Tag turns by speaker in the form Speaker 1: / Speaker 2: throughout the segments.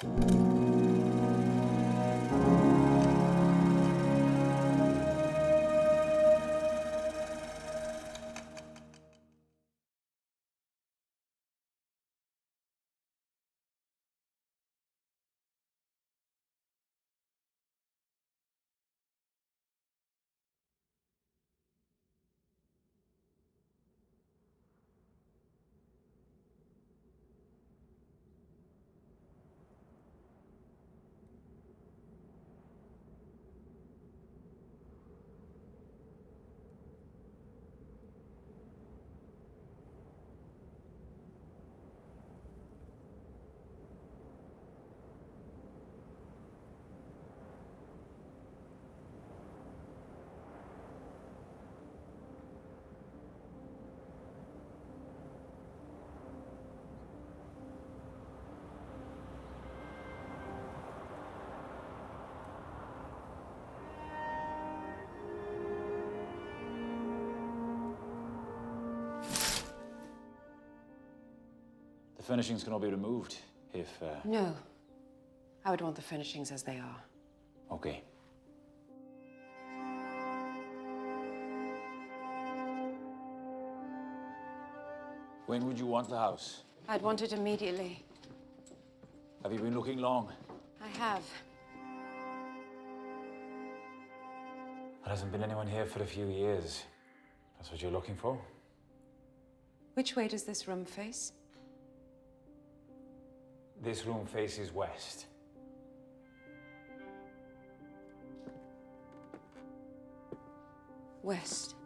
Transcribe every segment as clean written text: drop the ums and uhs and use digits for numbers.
Speaker 1: The furnishings can all be removed if...
Speaker 2: No. I would want the furnishings as they are.
Speaker 1: Okay. When would you want the house?
Speaker 2: I'd want it immediately.
Speaker 1: Have you been looking long?
Speaker 2: I have.
Speaker 1: There hasn't been anyone here for a few years. That's what you're looking for?
Speaker 2: Which way does this room face?
Speaker 1: This room faces west.
Speaker 2: West.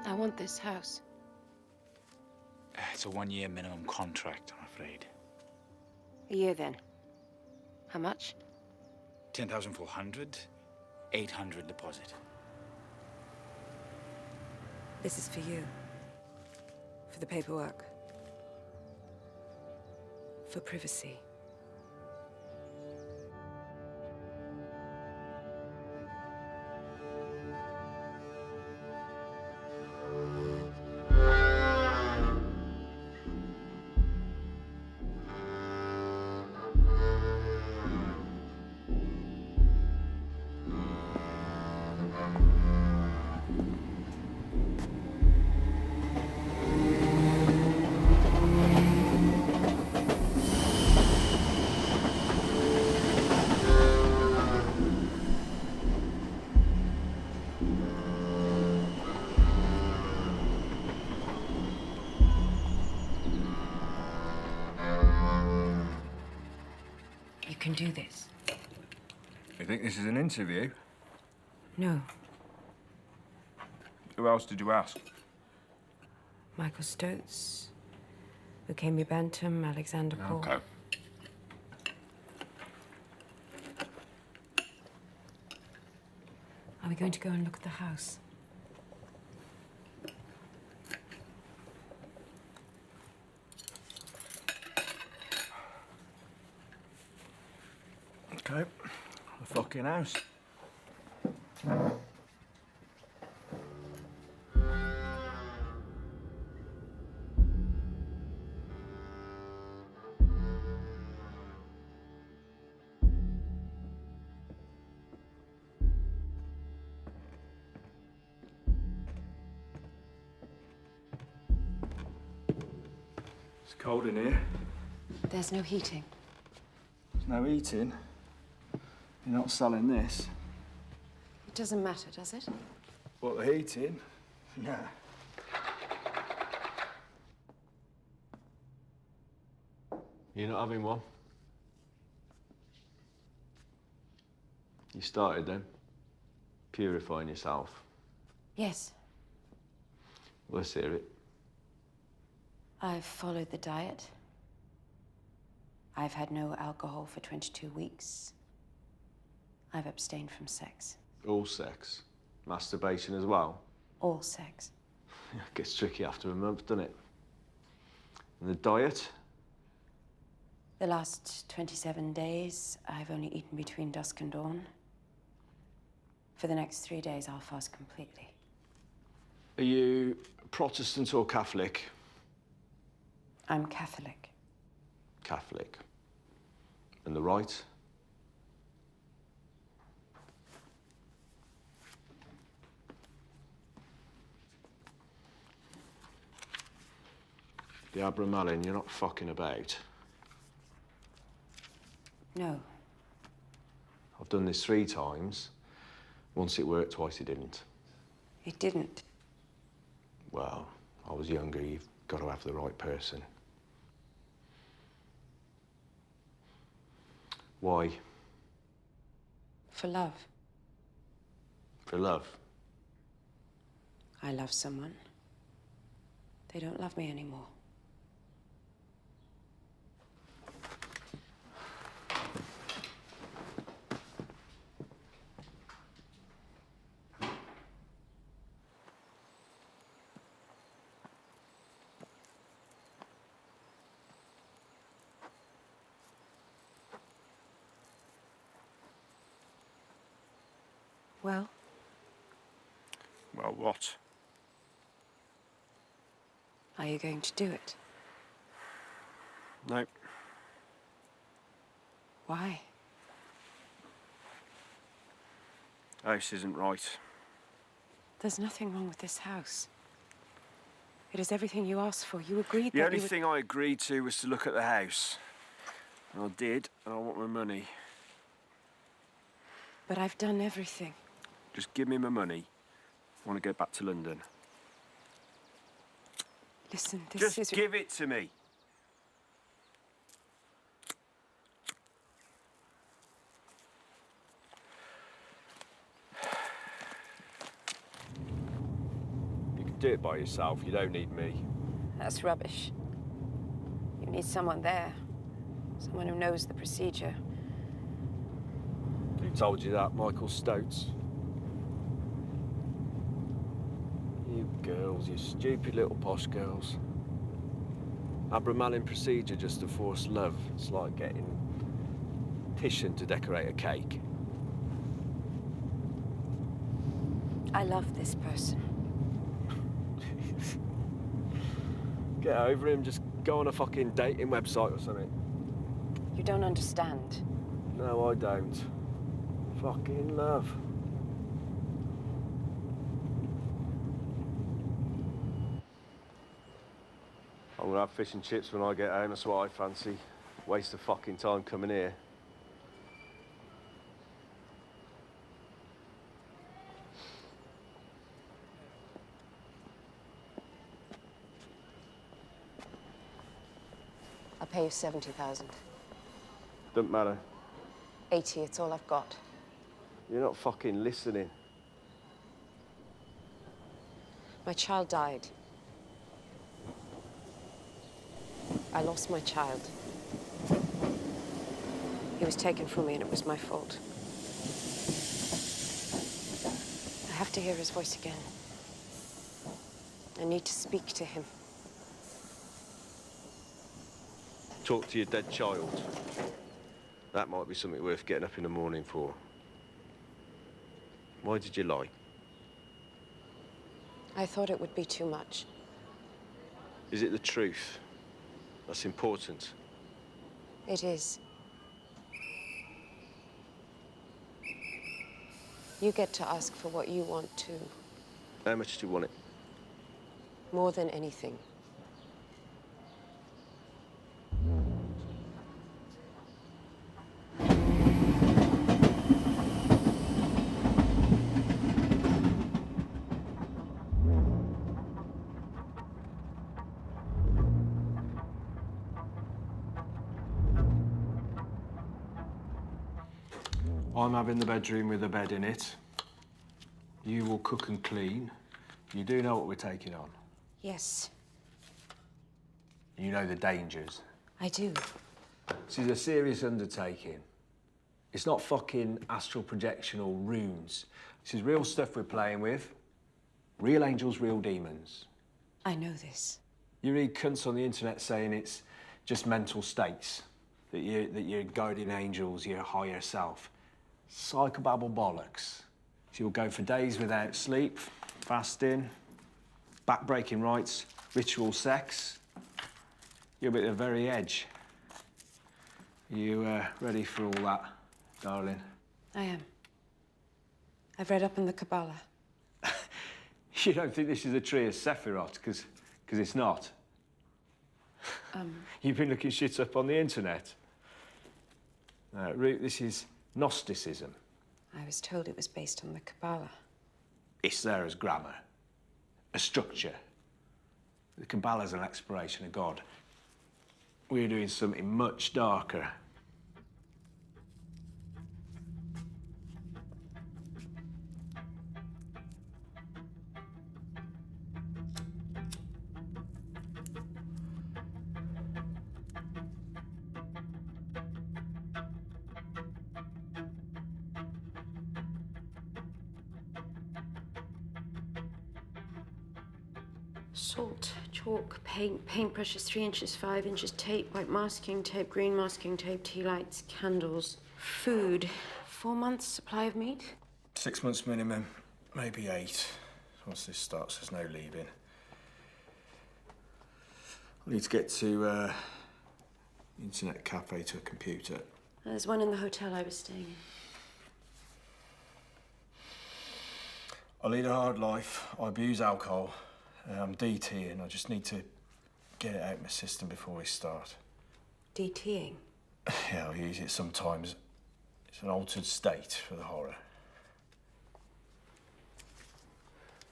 Speaker 2: I want this house.
Speaker 1: It's a one-year minimum contract, I'm afraid.
Speaker 2: A year, then. How much?
Speaker 1: 10,400, 800 deposit.
Speaker 2: This is for you. For the paperwork. For privacy. You can do this.
Speaker 3: You think this is an interview?
Speaker 2: No.
Speaker 3: Who else did you ask?
Speaker 2: Michael Stoats, Bukemi Bantam, Alexander Paul.
Speaker 3: Okay.
Speaker 2: Are we going to go and look at the house?
Speaker 3: Okay. The fucking house. It's cold in here.
Speaker 2: There's no heating.
Speaker 3: There's no eating. You're not selling this.
Speaker 2: It doesn't matter, does it?
Speaker 3: What, the heating? Nah.
Speaker 4: You're not having one? You started then? Purifying yourself?
Speaker 2: Yes.
Speaker 4: Let's hear it.
Speaker 2: I've followed the diet. I've had no alcohol for 22 weeks. I've abstained from sex.
Speaker 4: All sex? Masturbation as well?
Speaker 2: All sex.
Speaker 4: It gets tricky after a month, doesn't it? And the diet?
Speaker 2: The last 27 days, I've only eaten between dusk and dawn. For the next 3 days, I'll fast completely.
Speaker 4: Are you Protestant or Catholic?
Speaker 2: I'm Catholic.
Speaker 4: Catholic. And the right? The Abramelin, you're not fucking about.
Speaker 2: No.
Speaker 4: I've done this 3 times. Once it worked, twice it didn't.
Speaker 2: It didn't.
Speaker 4: Well, I was younger, you've got to have the right person. Why?
Speaker 2: For love.
Speaker 4: For love?
Speaker 2: I love someone. They don't love me anymore. Well?
Speaker 3: Well, what?
Speaker 2: Are you going to do it?
Speaker 3: No.
Speaker 2: Why?
Speaker 3: House isn't right.
Speaker 2: There's nothing wrong with this house. It is everything you asked for. You agreed
Speaker 3: The
Speaker 2: that
Speaker 3: only
Speaker 2: you would...
Speaker 3: thing I agreed to was to look at the house. And I did, and I want my money.
Speaker 2: But I've done everything.
Speaker 3: Just give me my money. I want to go back to London.
Speaker 2: Listen, this
Speaker 3: Just
Speaker 2: is...
Speaker 3: give it to me.
Speaker 4: You can do it by yourself, you don't need me.
Speaker 2: That's rubbish. You need someone there. Someone who knows the procedure.
Speaker 4: Who told you that, Michael Stotes? You girls, you stupid little posh girls. Abramelin procedure just to force love. It's like getting Titian to decorate a cake.
Speaker 2: I love this person.
Speaker 4: Get over him, just go on a fucking dating website or something.
Speaker 2: You don't understand.
Speaker 4: No, I don't. Fucking love. I'm gonna have fish and chips when I get home, that's what I fancy. Waste of fucking time coming here.
Speaker 2: I'll pay you 70,000.
Speaker 4: Doesn't matter.
Speaker 2: 80, it's all I've got.
Speaker 4: You're not fucking listening.
Speaker 2: My child died. I lost my child. He was taken from me and it was my fault. I have to hear his voice again. I need to speak to him.
Speaker 4: Talk to your dead child. That might be something worth getting up in the morning for. Why did you lie?
Speaker 2: I thought it would be too much.
Speaker 4: Is it the truth? That's important.
Speaker 2: It is. You get to ask for what you want too,
Speaker 4: How much do you want it?
Speaker 2: more than anything.
Speaker 5: I'm having the bedroom with a bed in it. You will cook and clean. You do know what we're taking on.
Speaker 2: Yes,
Speaker 5: You know the dangers.
Speaker 2: I do.
Speaker 5: This is a serious undertaking. It's not fucking astral projection or runes. This is real stuff we're playing with. Real angels, real demons.
Speaker 2: I know this.
Speaker 5: You read cunts on the internet saying it's just mental states, that you're guardian angels, your higher self. Psychobabble bollocks. So you'll go for days without sleep, fasting, back-breaking rites, ritual sex. You'll be at the very edge. You ready for all that, darling?
Speaker 2: I am. I've read up on the Kabbalah.
Speaker 5: You don't think this is a tree of Sephiroth, because it's not? You've been looking shit up on the internet. Root, this is Gnosticism.
Speaker 2: I was told it was based on the Kabbalah.
Speaker 5: It's there as grammar, a structure. The Kabbalah's an exploration of God. We're doing something much darker.
Speaker 2: Salt, chalk, paint, paintbrushes 3 inches, 5 inches, tape, white masking tape, green masking tape, tea lights, candles, food. 4 months supply of meat?
Speaker 3: 6 months minimum, maybe 8. Once this starts, there's no leaving. I need to get to the internet cafe to a computer.
Speaker 2: There's one in the hotel I was staying in.
Speaker 3: I lead a hard life. I abuse alcohol. I'm DT and I just need to get it out of my system before we start.
Speaker 2: DTing?
Speaker 3: Yeah, I use it sometimes. It's an altered state for the horror.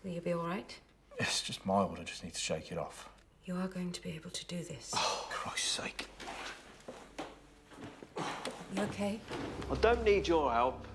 Speaker 2: Will you be all right?
Speaker 3: It's just mild, I just need to shake it off.
Speaker 2: You are going to be able to do this.
Speaker 3: Oh, Christ's sake.
Speaker 2: You okay?
Speaker 4: I don't need your help.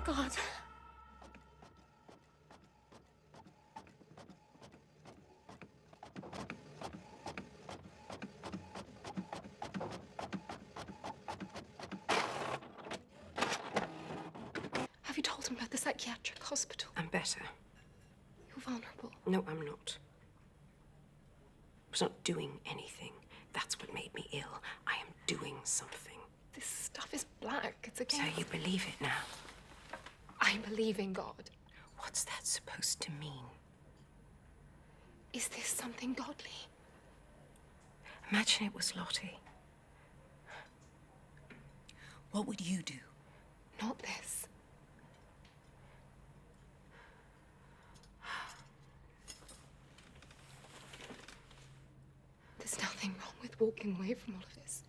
Speaker 6: Thank God. Have you told him about the psychiatric hospital?
Speaker 7: I'm better.
Speaker 6: You're vulnerable.
Speaker 7: No, I'm not. I was not doing anything. That's what made me ill. I am doing something.
Speaker 6: This stuff is black. It's
Speaker 7: So
Speaker 6: against...
Speaker 7: you believe it now?
Speaker 6: I believe in God.
Speaker 7: What's that supposed to mean?
Speaker 6: Is this something godly?
Speaker 7: Imagine it was Lottie. What would you do?
Speaker 6: Not this. There's nothing wrong with walking away from all of this.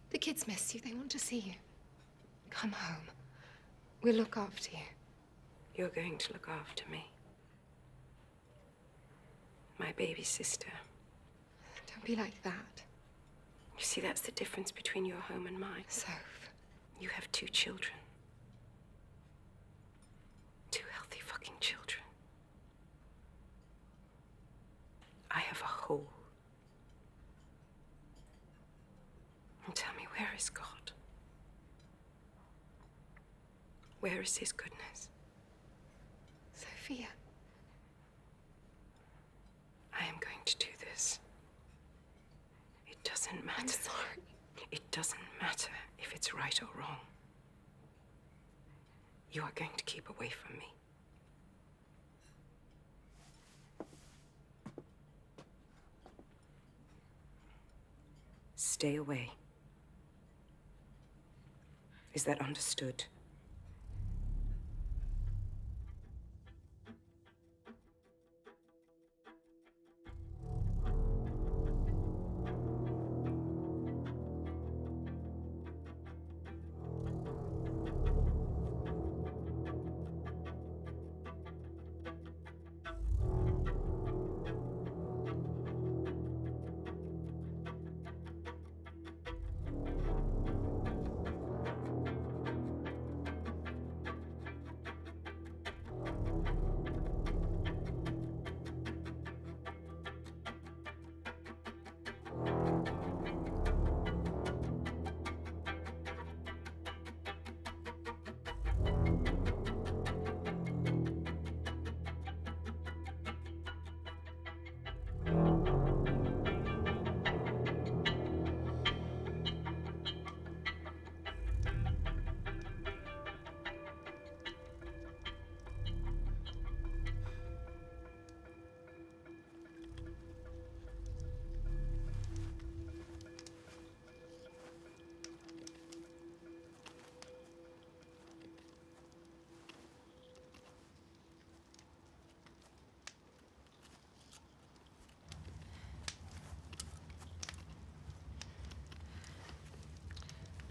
Speaker 6: The kids miss you. They want to see you. Come home. We'll look after you.
Speaker 7: You're going to look after me. My baby sister.
Speaker 6: Don't be like that.
Speaker 7: You see, that's the difference between your home and mine.
Speaker 6: Soph.
Speaker 7: You have 2 children. 2 healthy fucking children. I have a hole. And tell me, where is God? Where is his goodness?
Speaker 6: Sophia.
Speaker 7: I am going to do this. It doesn't matter.
Speaker 6: I'm sorry.
Speaker 7: It doesn't matter if it's right or wrong. You are going to keep away from me. Stay away. Is that understood?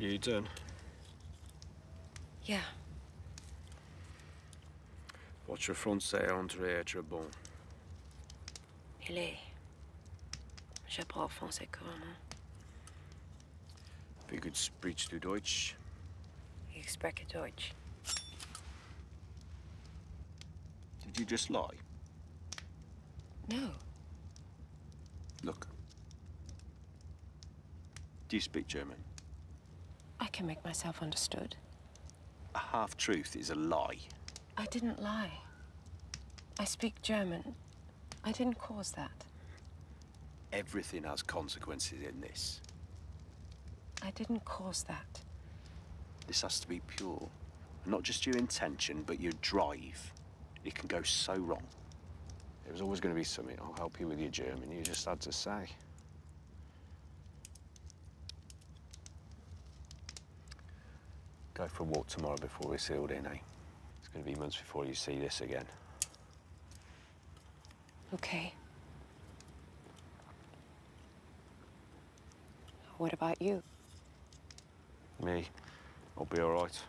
Speaker 4: You done?
Speaker 7: Yeah.
Speaker 4: Votre français André très bon.
Speaker 7: Il est. Je parle français couramment.
Speaker 4: Wie gut sprichst du Deutsch?
Speaker 7: Ich spreche Deutsch.
Speaker 4: Did you just lie?
Speaker 7: No.
Speaker 4: Look. Do you speak German?
Speaker 7: I can make myself understood.
Speaker 4: A half-truth is a lie.
Speaker 7: I didn't lie. I speak German. I didn't cause that.
Speaker 4: Everything has consequences in this.
Speaker 7: I didn't cause that.
Speaker 4: This has to be pure. Not just your intention, but your drive. It can go so wrong.
Speaker 5: There was always going to be something. I'll help you with your German. You just had to say. Go for a walk tomorrow before we're sealed in, eh? It's going to be months before you see this again.
Speaker 7: Okay. What about you?
Speaker 5: Me, I'll be all right.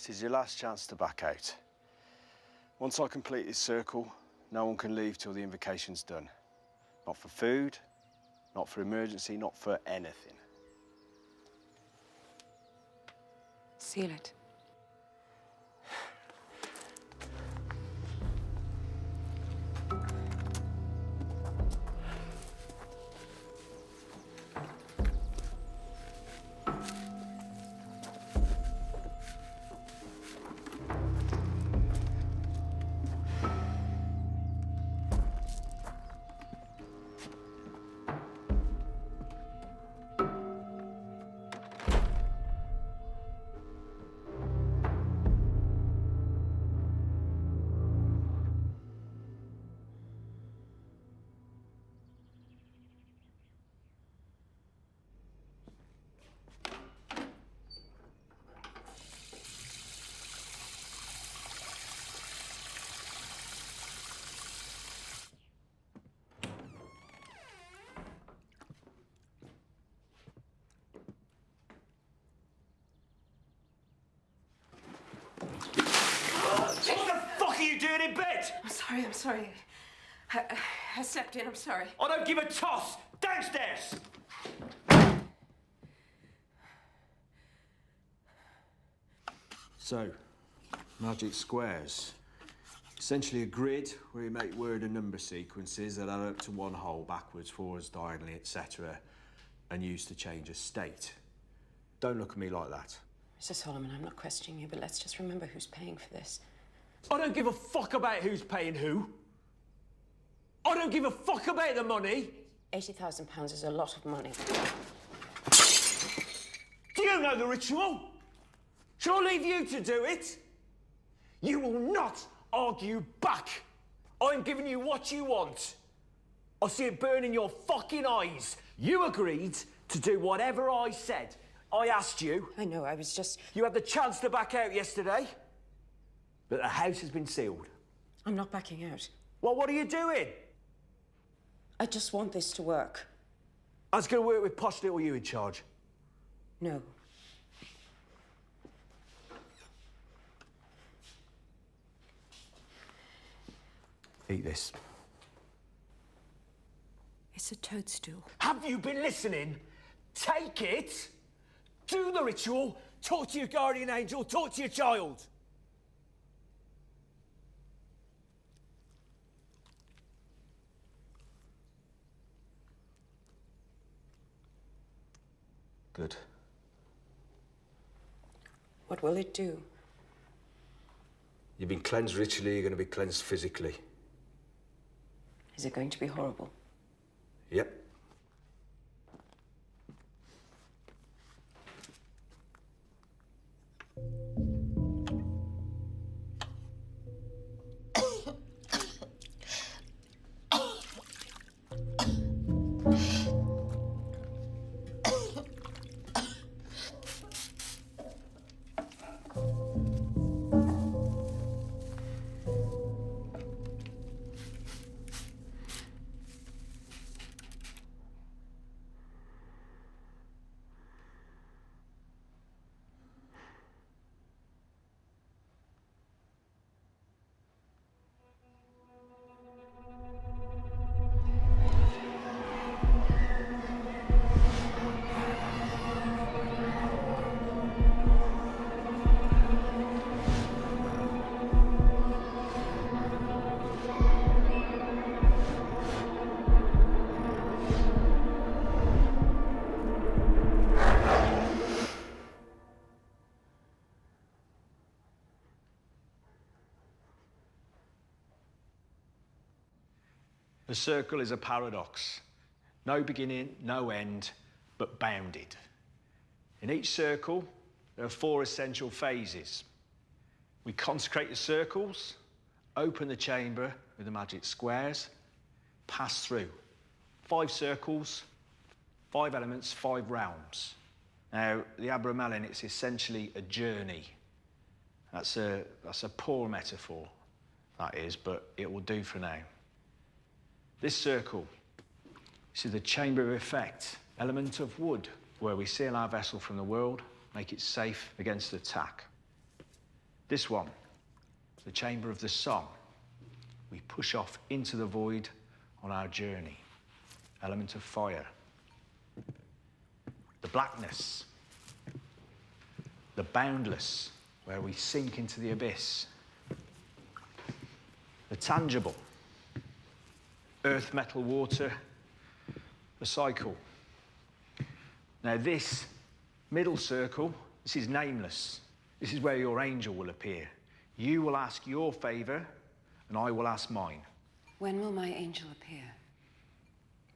Speaker 4: This is your last chance to back out. Once I complete this circle, no one can leave till the invocation's done. Not for food, not for emergency, not for anything.
Speaker 7: Seal it.
Speaker 1: In bed!
Speaker 7: I'm sorry. I slept in, I'm sorry.
Speaker 1: I don't give a toss! Downstairs!
Speaker 5: So, magic squares. Essentially a grid where you make word and number sequences that add up to one whole, backwards, forwards, diagonally, etc., and used to change a state. Don't look at me like that.
Speaker 7: Mr. Solomon, I'm not questioning you, but let's just remember who's paying for this.
Speaker 5: I don't give a fuck about who's paying who. I don't give a fuck about the money.
Speaker 7: £80,000 is a lot of money.
Speaker 5: Do you know the ritual? Shall I leave you to do it? You will not argue back. I'm giving you what you want. I see it burn in your fucking eyes. You agreed to do whatever I said. I asked you.
Speaker 7: I know, I was just...
Speaker 5: You had the chance to back out yesterday, but the house has been sealed.
Speaker 7: I'm not backing out.
Speaker 5: Well, what are you doing?
Speaker 7: I just want this to work.
Speaker 5: I was going to work with posh little you in charge.
Speaker 7: No.
Speaker 5: Eat this.
Speaker 7: It's a toadstool.
Speaker 5: Have you been listening? Take it, do the ritual, talk to your guardian angel, talk to your child. Good.
Speaker 7: What will it do?
Speaker 5: You've been cleansed ritually, you're going to be cleansed physically.
Speaker 7: Is it going to be horrible?
Speaker 5: Yep. The circle is a paradox. No beginning, no end, but bounded. In each circle, there are 4 essential phases. We consecrate the circles, open the chamber with the magic squares, pass through. 5 circles, 5 elements, 5 realms. Now, the Abramelin, it's essentially a journey. That's a poor metaphor, that is, but it will do for now. This circle, this is the chamber of effect, element of wood, where we seal our vessel from the world, make it safe against attack. This one, the chamber of the song. We push off into the void on our journey. Element of fire. The blackness. The boundless, where we sink into the abyss. The tangible. Earth, metal, water. The cycle. Now this middle circle, this is nameless. This is where your angel will appear. You will ask your favour, and I will ask mine.
Speaker 7: When will my angel appear?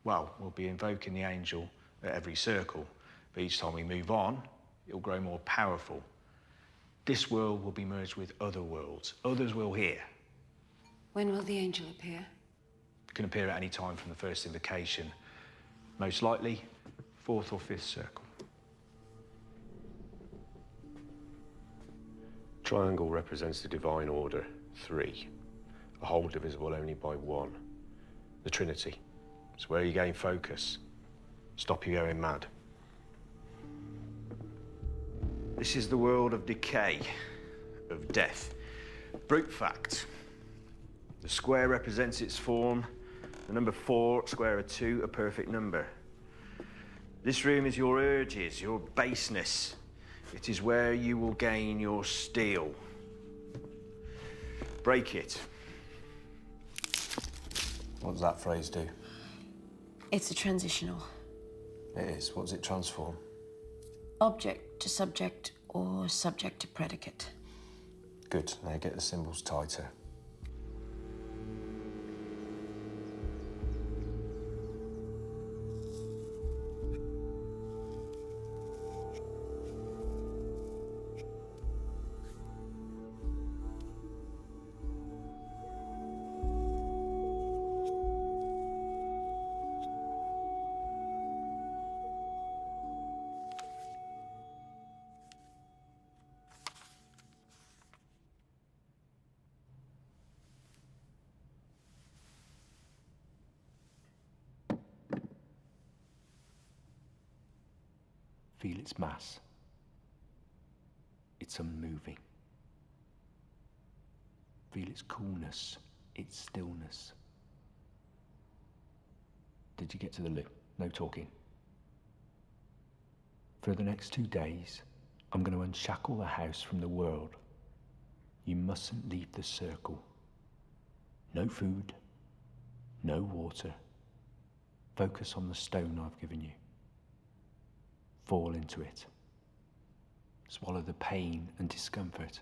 Speaker 5: Well, we'll be invoking the angel at every circle, but each time we move on, it'll grow more powerful. This world will be merged with other worlds. Others will hear.
Speaker 7: When will the angel appear?
Speaker 5: It can appear at any time from the first invocation. Most likely, 4th or 5th circle.
Speaker 4: Triangle represents the divine order, 3. A whole divisible only by 1. The Trinity. It's where you gain focus. Stop you going mad.
Speaker 5: This is the world of decay, of death. Brute fact. The square represents its form. The number 4, square of 2, a perfect number. This room is your urges, your baseness. It is where you will gain your steel. Break it.
Speaker 3: What does that phrase do?
Speaker 2: It's a transitional.
Speaker 3: It is. What does it transform?
Speaker 2: Object to subject or subject to predicate.
Speaker 3: Good. Now get the symbols tighter.
Speaker 8: Feel its mass. It's unmoving. Feel its coolness, its stillness. Did you get to the loo? No talking. For the next 2 days, I'm going to unshackle the house from the world. You mustn't leave the circle. No food, no water. Focus on the stone I've given you. Fall into it. Swallow the pain and discomfort.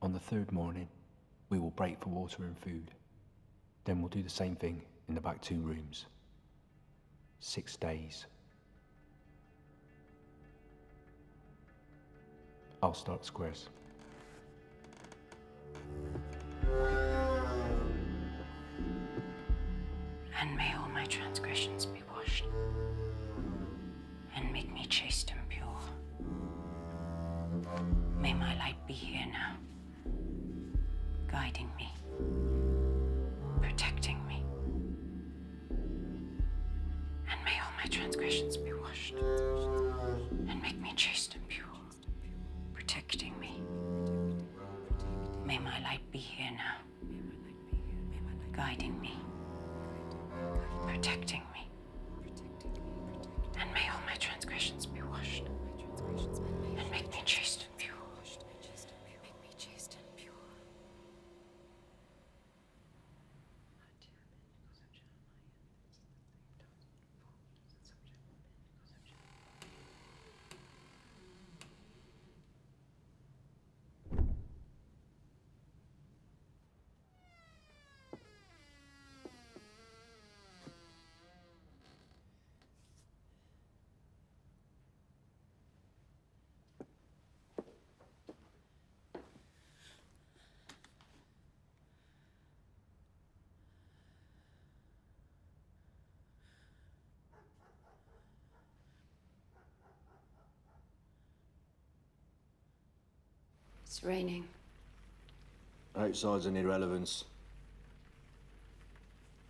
Speaker 8: On the 3rd morning, we will break for water and food. Then we'll do the same thing in the back 2 rooms. 6 days. I'll start squares.
Speaker 7: And may all my transgressions be washed, and make me chaste and pure. May my light be here now, guiding me, protecting me. And may all my transgressions be washed, and make me chaste and pure, protecting me. May my light be here now, guiding me, protecting me. And may all my transgressions be washed, and make me chaste and pure. Make me chaste and pure.
Speaker 2: It's raining.
Speaker 3: Outside's an irrelevance.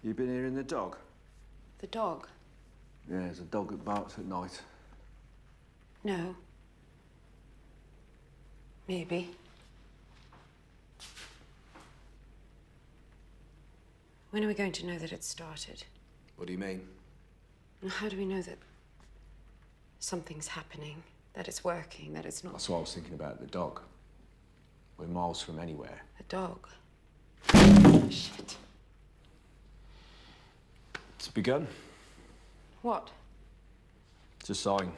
Speaker 3: You been hearing the dog?
Speaker 2: The dog?
Speaker 3: Yeah, there's a dog that barks at night.
Speaker 2: No. Maybe. When are we going to know that it's started?
Speaker 3: What do you mean?
Speaker 2: And how do we know that something's happening, that it's working, that it's not?
Speaker 3: That's what I was thinking about, the dog. We're miles from anywhere.
Speaker 2: A dog? Shit.
Speaker 3: It's begun.
Speaker 2: What?
Speaker 3: It's a sign.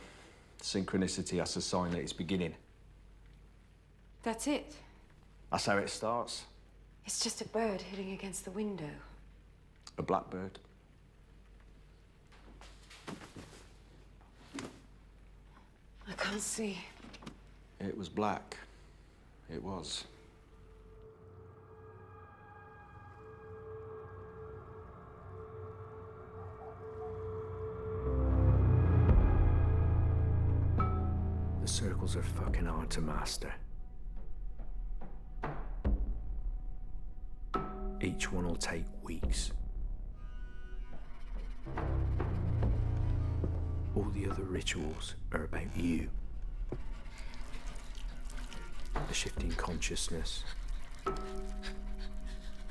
Speaker 3: Synchronicity, that's a sign that it's beginning.
Speaker 2: That's it?
Speaker 3: That's how it starts.
Speaker 2: It's just a bird hitting against the window.
Speaker 3: A blackbird.
Speaker 2: I can't see.
Speaker 3: It was black. It was. The circles are fucking hard to master. Each one will take weeks. All the other rituals are about you. The shifting consciousness.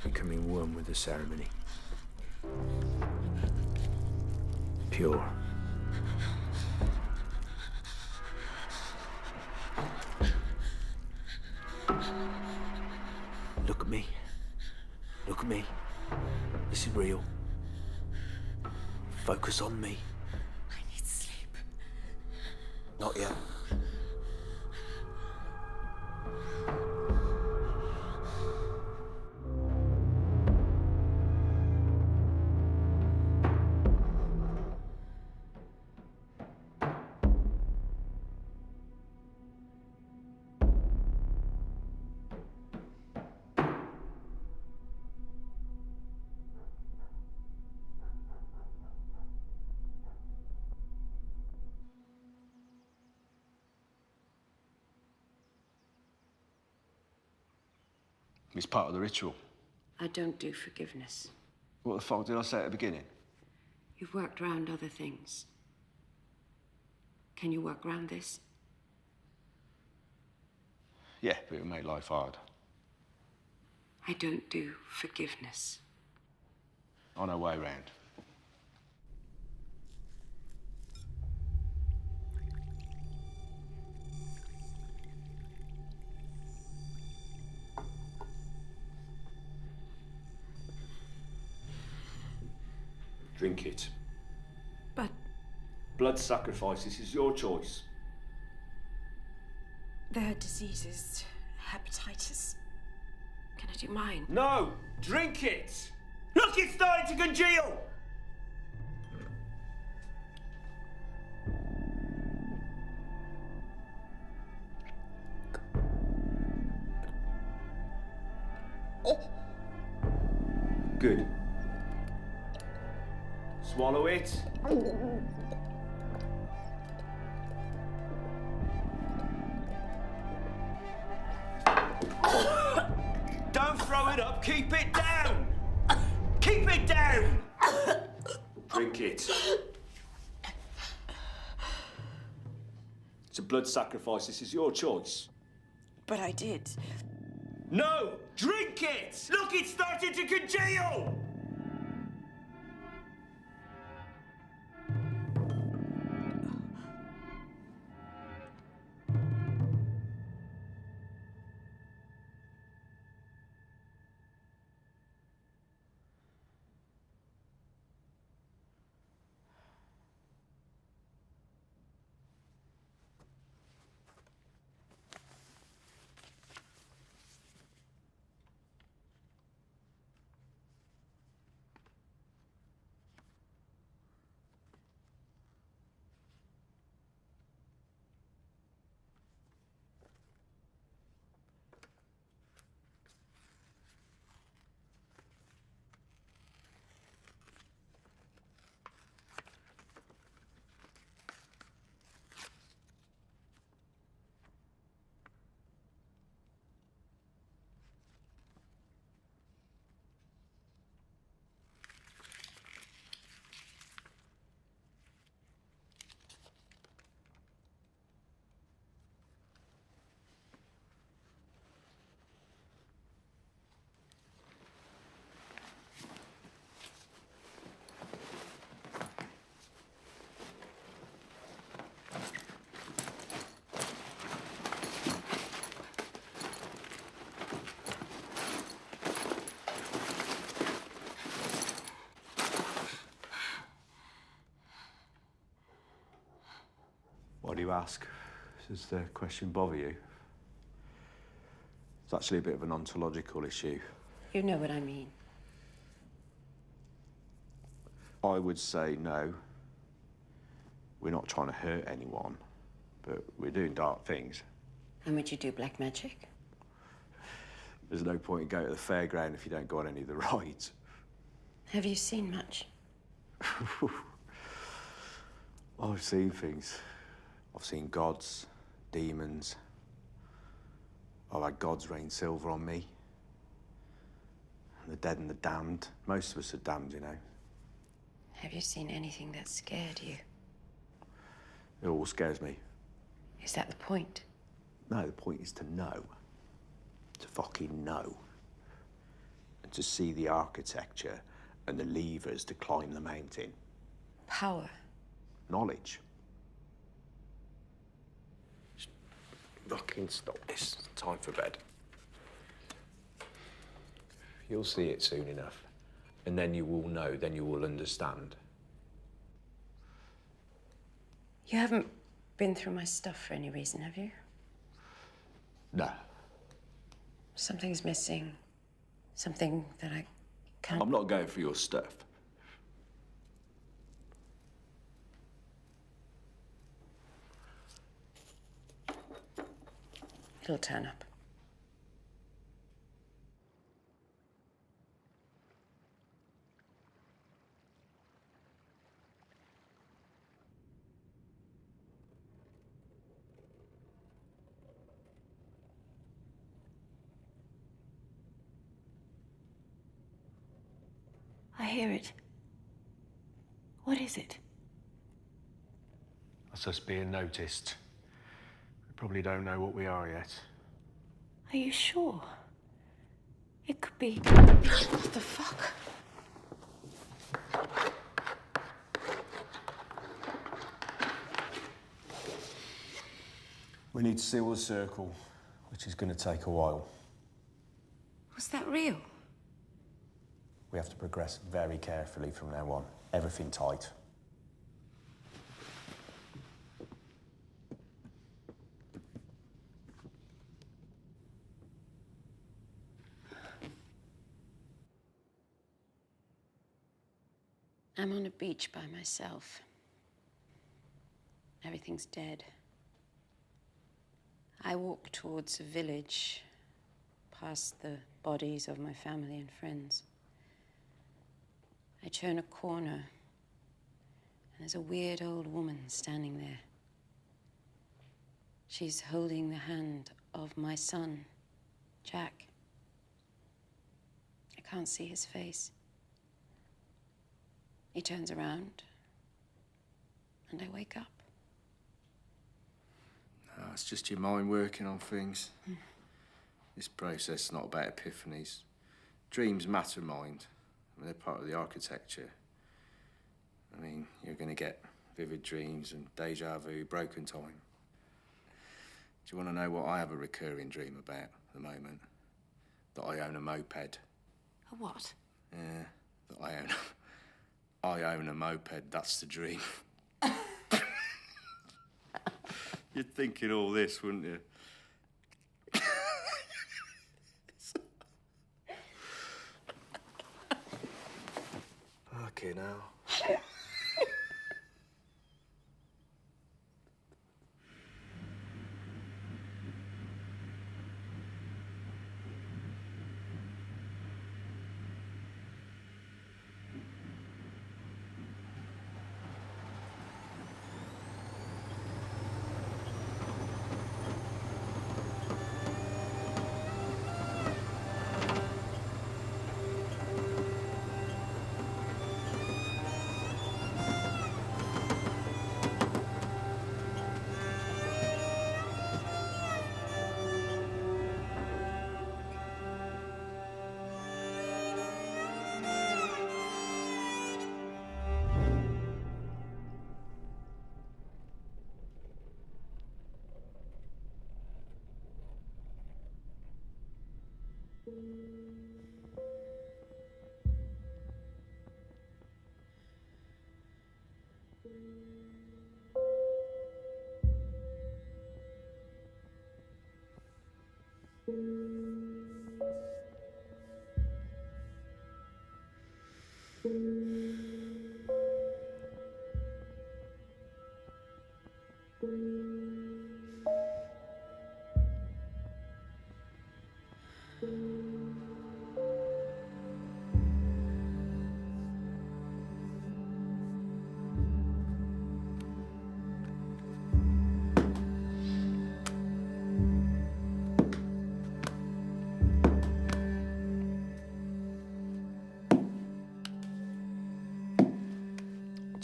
Speaker 3: Becoming one with the ceremony. Pure. Look at me. Look at me. This is real. Focus on me.
Speaker 7: I need sleep.
Speaker 3: Not yet.
Speaker 4: It's part of the ritual.
Speaker 2: I don't do forgiveness.
Speaker 4: What the fuck did I say at the beginning?
Speaker 2: You've worked around other things. Can you work around this?
Speaker 4: Yeah, but it'll make life hard.
Speaker 2: I don't do forgiveness.
Speaker 4: On our way round.
Speaker 8: Drink it.
Speaker 2: But
Speaker 8: Blood sacrifice, this is your choice.
Speaker 2: there are diseases, hepatitis. Can I do mine?
Speaker 8: No! Drink it! Look, it's starting to congeal! Good. Swallow it. Don't throw it up, keep it down! Keep it down! Drink it. It's a blood sacrifice, this is your choice.
Speaker 2: But I did.
Speaker 8: No! Drink it! Look, it's starting to congeal!
Speaker 4: Why do you ask? Does the question bother you? It's actually a bit of an ontological issue.
Speaker 7: You know what I mean.
Speaker 4: I would say no. We're not trying to hurt anyone, but we're doing dark things.
Speaker 7: And would you do black magic?
Speaker 4: There's no point in going to the fairground if you don't go on any of the rides.
Speaker 7: Have you seen much?
Speaker 4: I've seen things. I've seen gods, demons. I've had gods rain silver on me. The dead and the damned. Most of us are damned, you know.
Speaker 7: Have you seen anything that scared you?
Speaker 4: It all scares me.
Speaker 7: Is that the point?
Speaker 4: No, the point is to know. To fucking know. And to see the architecture and the levers to climb the mountain.
Speaker 7: Power.
Speaker 4: Knowledge. Just fucking stop this. Time for bed. You'll see it soon enough. And then you will know, then you will understand.
Speaker 7: You haven't been through my stuff for any reason, have you?
Speaker 4: No.
Speaker 7: Something's missing. Something that I can't...
Speaker 4: I'm not going for your stuff.
Speaker 7: It'll turn up. I hear it. What is it?
Speaker 5: That's us being noticed. We probably don't know what we are yet.
Speaker 7: Are you sure? It could be... What the fuck?
Speaker 4: We need to seal the circle, which is going to take a while.
Speaker 7: Was that real?
Speaker 4: We have to progress very carefully from now on. Everything tight.
Speaker 7: I'm on a beach by myself. Everything's dead. I walk towards a village, past the bodies of my family and friends. I turn a corner, and there's a weird old woman standing there. She's holding the hand of my son, Jack. I can't see his face. He turns around, and I wake up.
Speaker 3: No, it's just your mind working on things. This process is not about epiphanies. Dreams matter, mind. I mean, they're part of the architecture. I mean, you're going to get vivid dreams and deja vu, broken time. Do you want to know what I have a recurring dream about at the moment? That I own a moped.
Speaker 7: A what?
Speaker 3: Yeah, that I own a moped, that's the dream. You'd think in all this, wouldn't you? Okay, now.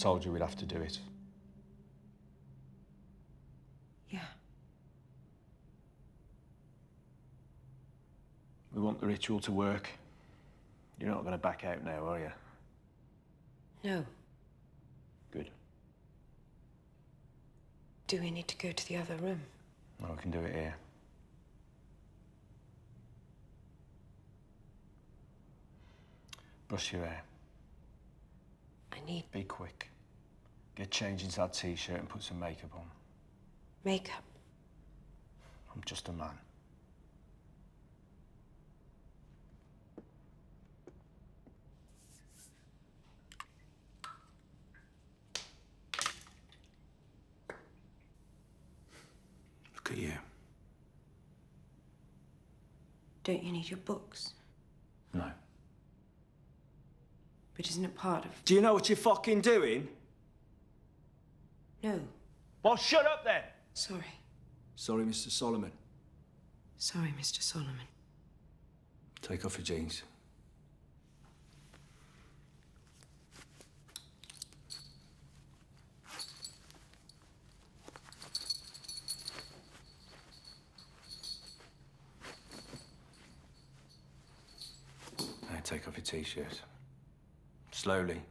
Speaker 4: told you we'd have to do it.
Speaker 2: Yeah.
Speaker 4: We want the ritual to work. You're not going to back out now, are you?
Speaker 2: No.
Speaker 4: Good.
Speaker 2: Do we need to go to the other room?
Speaker 4: No, we can do it here. Brush your hair.
Speaker 2: I need
Speaker 4: Be quick. Get changed into that t-shirt and put some makeup on.
Speaker 2: makeup.
Speaker 4: I'm just a man.
Speaker 1: Look at you.
Speaker 2: Don't you need your books?
Speaker 1: No.
Speaker 2: But isn't it part of...
Speaker 4: Do you know what you're fucking doing?
Speaker 2: No.
Speaker 4: Well, shut up then!
Speaker 2: Sorry.
Speaker 3: Sorry, Mr. Solomon.
Speaker 2: Sorry, Mr. Solomon.
Speaker 3: Take off your jeans. Now take off your t-shirt. Slowly.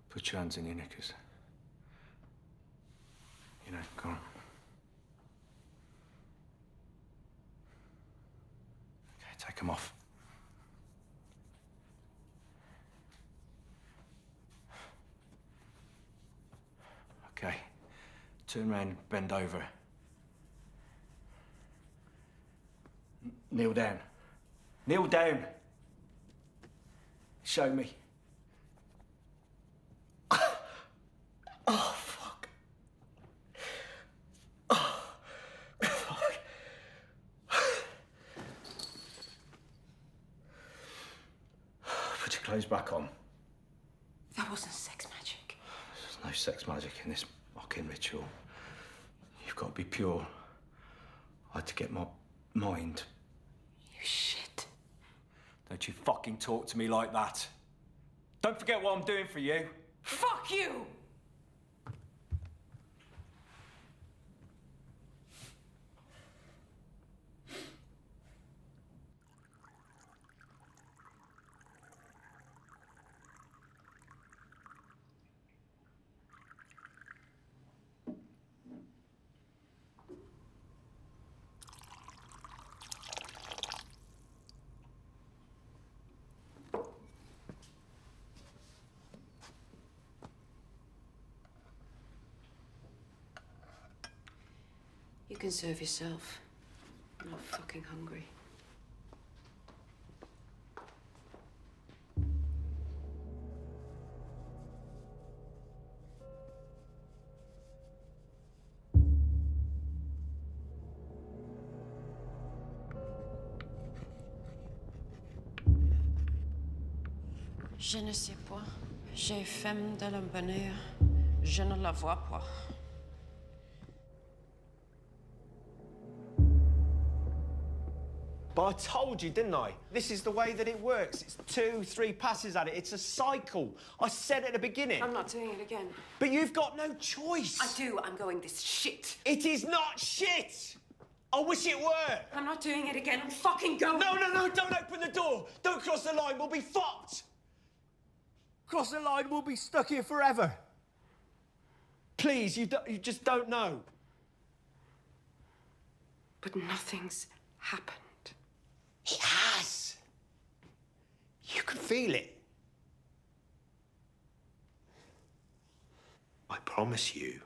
Speaker 3: Put your hands in your knickers. You know, go on. Okay, take them off. Okay. Turn around, bend over. Kneel down. Kneel down. Show me. Oh, fuck. Oh, fuck. Put your clothes back on.
Speaker 2: That wasn't sex magic.
Speaker 3: There's no sex magic in this fucking ritual. You've got to be pure. I had to get my mind.
Speaker 2: You shit.
Speaker 3: Don't you fucking talk to me like that. Don't forget what I'm doing for you.
Speaker 2: Fuck you! You can serve yourself. I'm not fucking hungry. Je ne sais point. J'ai faim de la bonheur. Je ne la vois pas.
Speaker 5: But I told you, didn't I? This is the way that it works. It's 2, 3 passes at it. It's a cycle. I said at the beginning.
Speaker 2: I'm not doing it again.
Speaker 5: But you've got no choice.
Speaker 2: I do. I'm going this shit.
Speaker 5: It is not shit. I wish it were.
Speaker 2: I'm not doing it again. I'm fucking going.
Speaker 5: No, no, no, don't open the door. Don't cross the line. We'll be fucked. Cross the line, we'll be stuck here forever. Please, you just don't know.
Speaker 2: But nothing's happened.
Speaker 5: It has. You can feel it. I promise you,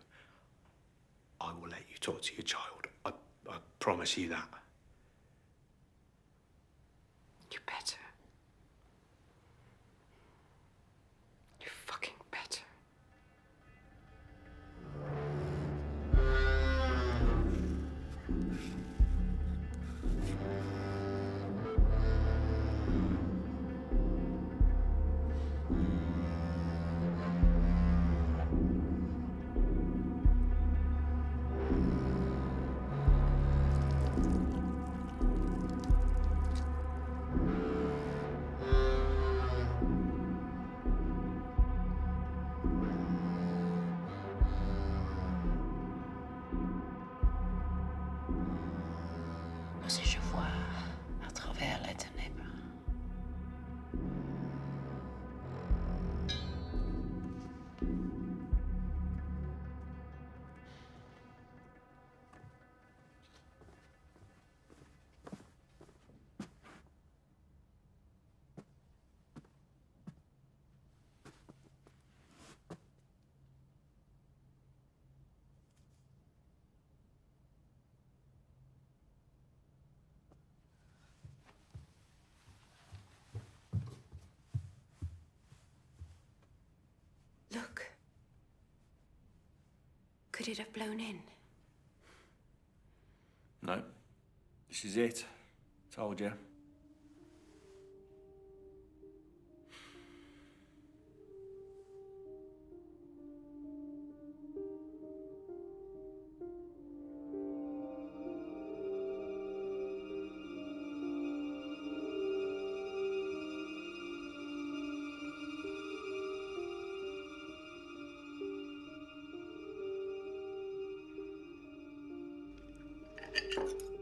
Speaker 5: I will let you talk to your child. I promise you that.
Speaker 2: You better. You fucking better.
Speaker 7: fois à travers les ténèbres.
Speaker 2: Look. Could it have blown in?
Speaker 3: No. This is it. Told you.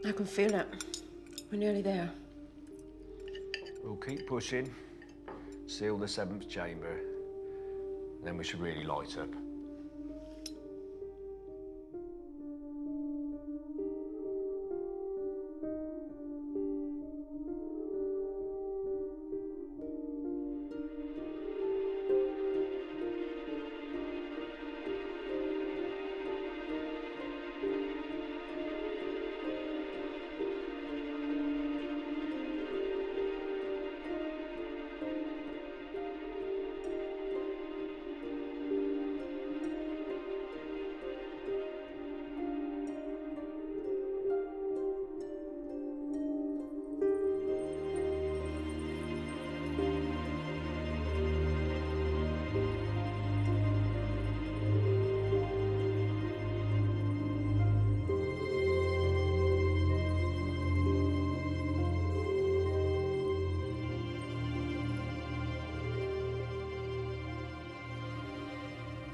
Speaker 2: I can feel it. We're nearly there.
Speaker 5: We'll keep pushing, seal the 7th chamber, then we should really light up.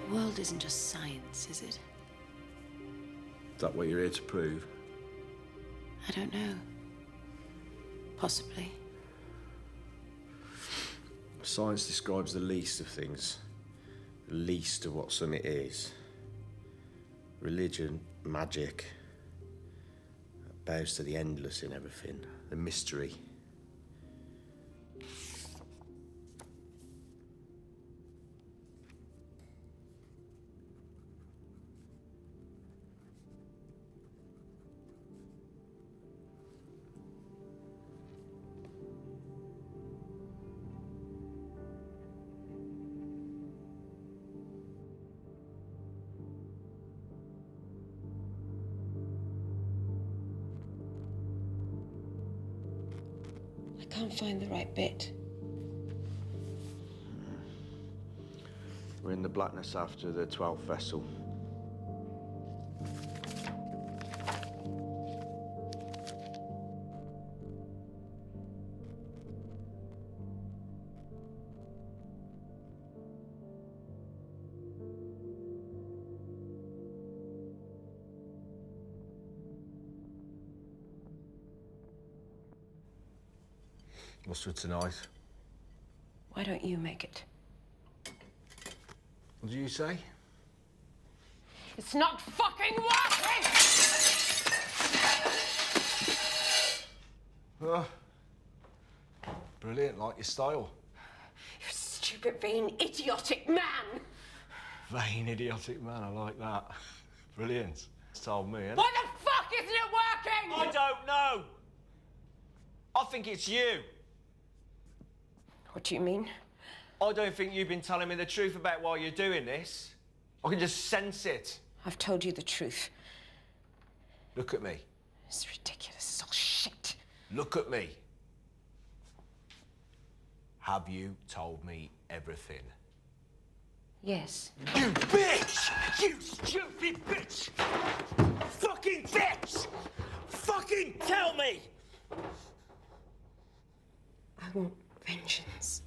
Speaker 2: The world isn't just science, is it?
Speaker 3: Is that what you're here to prove?
Speaker 2: I don't know. Possibly.
Speaker 3: Science describes the least of things. The least of what something is. Religion, magic, bows to the endless in everything. The mystery.
Speaker 2: I can't find the right bit.
Speaker 4: We're in the blackness after the 12th vessel.
Speaker 5: What's for tonight?
Speaker 2: Why don't you make it?
Speaker 5: What do you say?
Speaker 2: It's not fucking working!
Speaker 5: Oh. Brilliant, like your style.
Speaker 2: You stupid, vain, idiotic man!
Speaker 5: Vain, idiotic man, I like that. Brilliant. It's told me, innit?
Speaker 2: Why the fuck isn't it working?
Speaker 5: I don't know! I think it's you.
Speaker 2: What do you mean?
Speaker 5: I don't think you've been telling me the truth about why you're doing this. I can just sense it.
Speaker 2: I've told you the truth.
Speaker 5: Look at me.
Speaker 2: It's ridiculous. It's all shit.
Speaker 5: Look at me. Have you told me everything?
Speaker 2: Yes.
Speaker 5: You bitch! You stupid bitch! Fucking bitch! Fucking tell me!
Speaker 2: I want vengeance.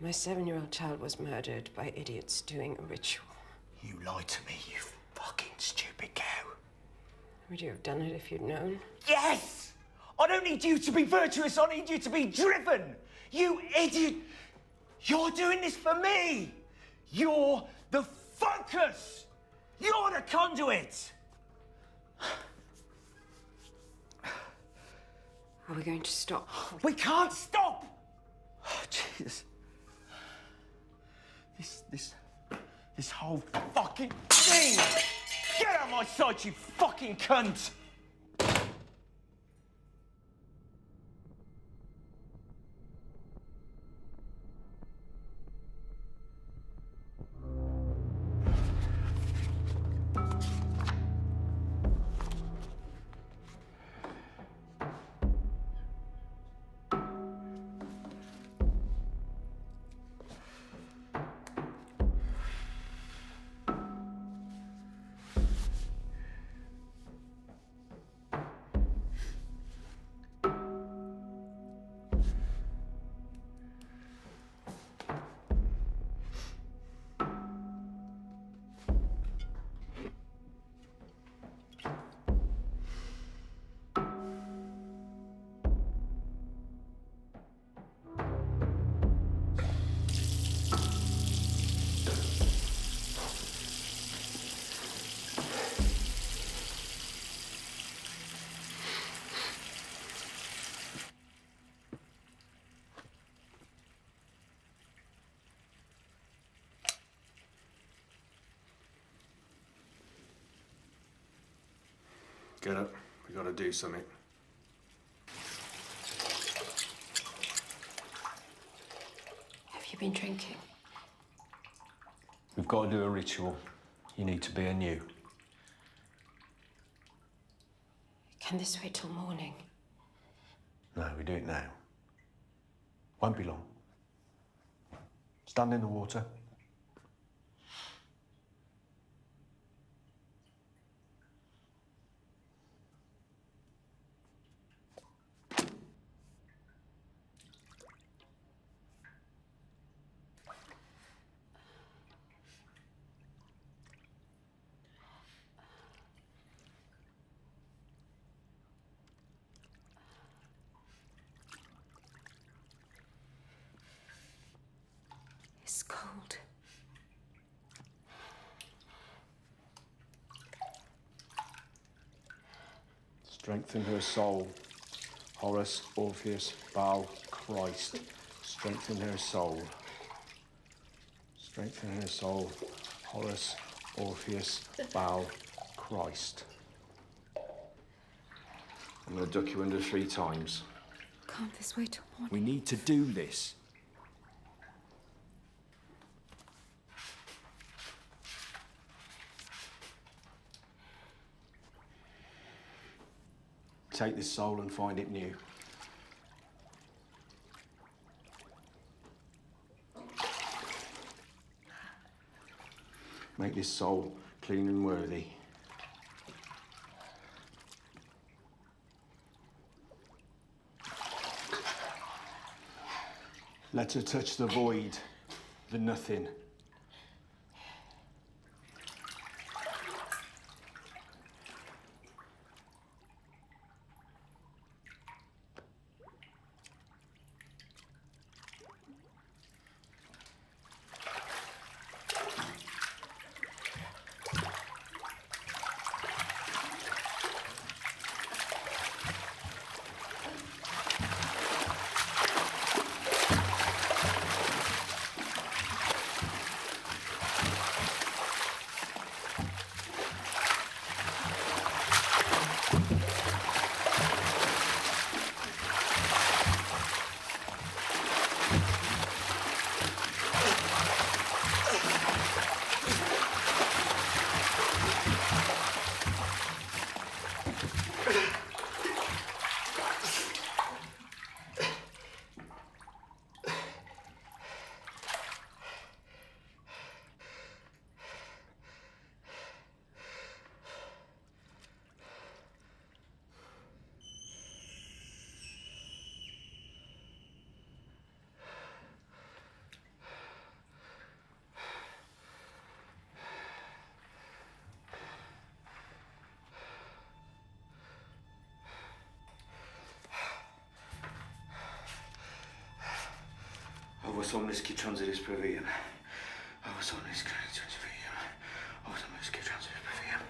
Speaker 2: My 7-year-old child was murdered by idiots doing a ritual.
Speaker 5: You lied to me, you fucking stupid cow.
Speaker 2: Would you have done it if you'd known?
Speaker 8: Yes! I don't need you to be virtuous, I need you to be driven! You idiot! You're doing this for me! You're the focus! You're the conduit!
Speaker 2: Are we going to stop?
Speaker 8: We can't stop! Oh, Jesus. This whole fucking thing! Get out of my sight, you fucking cunt!
Speaker 4: Get up. We gotta do something.
Speaker 2: Have you been drinking?
Speaker 5: We've got to do a ritual. You need to be anew.
Speaker 2: Can this wait till morning?
Speaker 5: No, we do it now. Won't be long. Stand in the water.
Speaker 2: It's cold.
Speaker 4: Strengthen her soul. Horus, Orpheus, Baal, Christ. Strengthen her soul. Strengthen her soul. Horus, Orpheus, Baal, Christ. I'm gonna duck you under 3 times.
Speaker 2: Can't this wait till morning?
Speaker 8: We need to do this.
Speaker 4: Take this soul and find it new. Make this soul clean and worthy. Let her touch the void, the nothing.
Speaker 3: Oes o'n risgu transiris brefiam. Oes o'n risgu transiris brefiam. Oes o'n risgu transiris brefiam.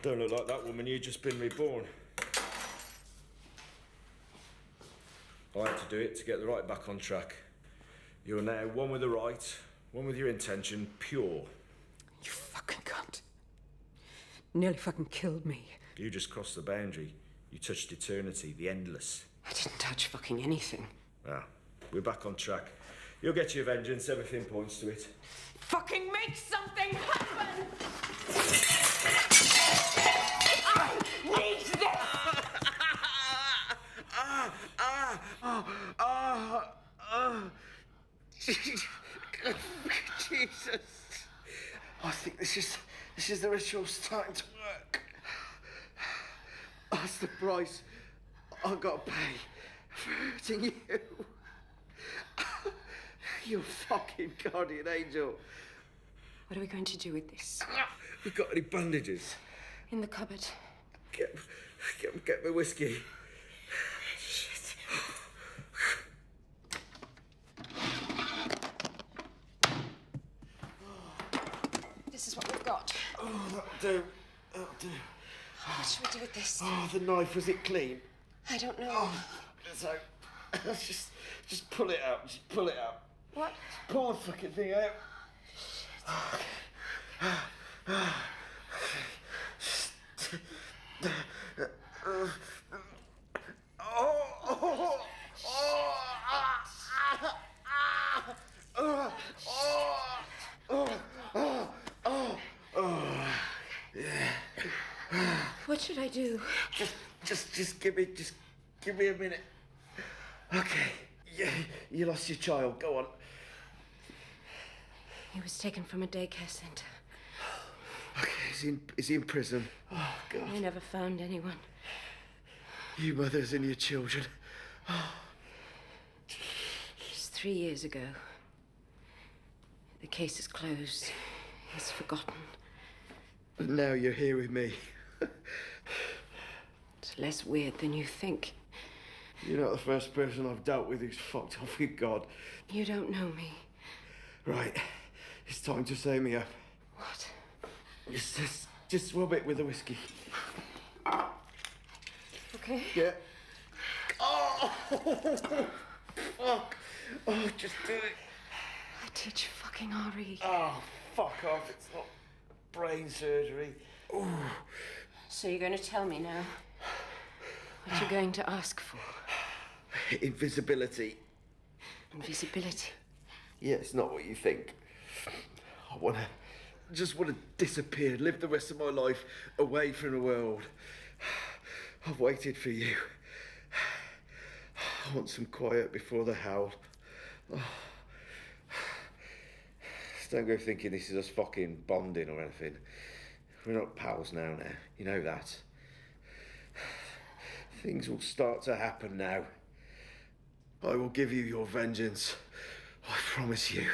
Speaker 4: Don't look like that woman. You've just been reborn. I had to do it to get the right back on track. You're now one with the right, one with your intention pure.
Speaker 7: You fucking cunt. Nearly fucking killed me.
Speaker 4: You just crossed the boundary. You touched eternity, the endless.
Speaker 7: I didn't touch fucking anything.
Speaker 4: Well, we're back on track. You'll get your vengeance. Everything points to it.
Speaker 7: Fucking make something happen! I need this!
Speaker 3: Jesus. I think this is the ritual starting to work. That's the price I've got to pay for hurting you. You fucking guardian angel.
Speaker 7: What are we going to do with this?
Speaker 3: You got any bandages?
Speaker 7: In the cupboard.
Speaker 3: Get me whiskey.
Speaker 7: This is what we've got.
Speaker 3: Oh, that'll do. That'll do.
Speaker 7: What should we do with this?
Speaker 3: Oh, the knife, was it clean?
Speaker 7: I don't know.
Speaker 3: Oh, so, just pull it out. Just pull it out.
Speaker 7: What?
Speaker 3: Pull the fucking thing out.
Speaker 2: What should I do?
Speaker 3: Just give me a minute. Okay. Yeah, you lost your child. Go on.
Speaker 2: He was taken from a daycare centre.
Speaker 3: Okay, is he in prison? Oh, God.
Speaker 2: I never found anyone.
Speaker 3: You mothers and your children.
Speaker 2: It was 3 years ago. The case is closed. He's forgotten.
Speaker 3: But now you're here with me.
Speaker 2: It's less weird than you think.
Speaker 3: You're not the first person I've dealt with who's fucked off with God.
Speaker 2: You don't know me.
Speaker 3: Right, it's time to sew me up.
Speaker 2: What?
Speaker 3: Just rub it with the whiskey.
Speaker 2: Okay.
Speaker 3: Yeah. Oh, fuck. Oh, just do it.
Speaker 2: I teach fucking RE.
Speaker 3: Oh, fuck off. It's not brain surgery. Ooh.
Speaker 2: So you're going to tell me now what you're going to ask for?
Speaker 3: Invisibility.
Speaker 2: Invisibility?
Speaker 3: Yeah, it's not what you think. Just want to disappear, live the rest of my life away from the world. I've waited for you. I want some quiet before the howl. Oh. Just don't go thinking this is us fucking bonding or anything. We're not pals now. You know that. Things will start to happen now. I will give you your vengeance. I promise you.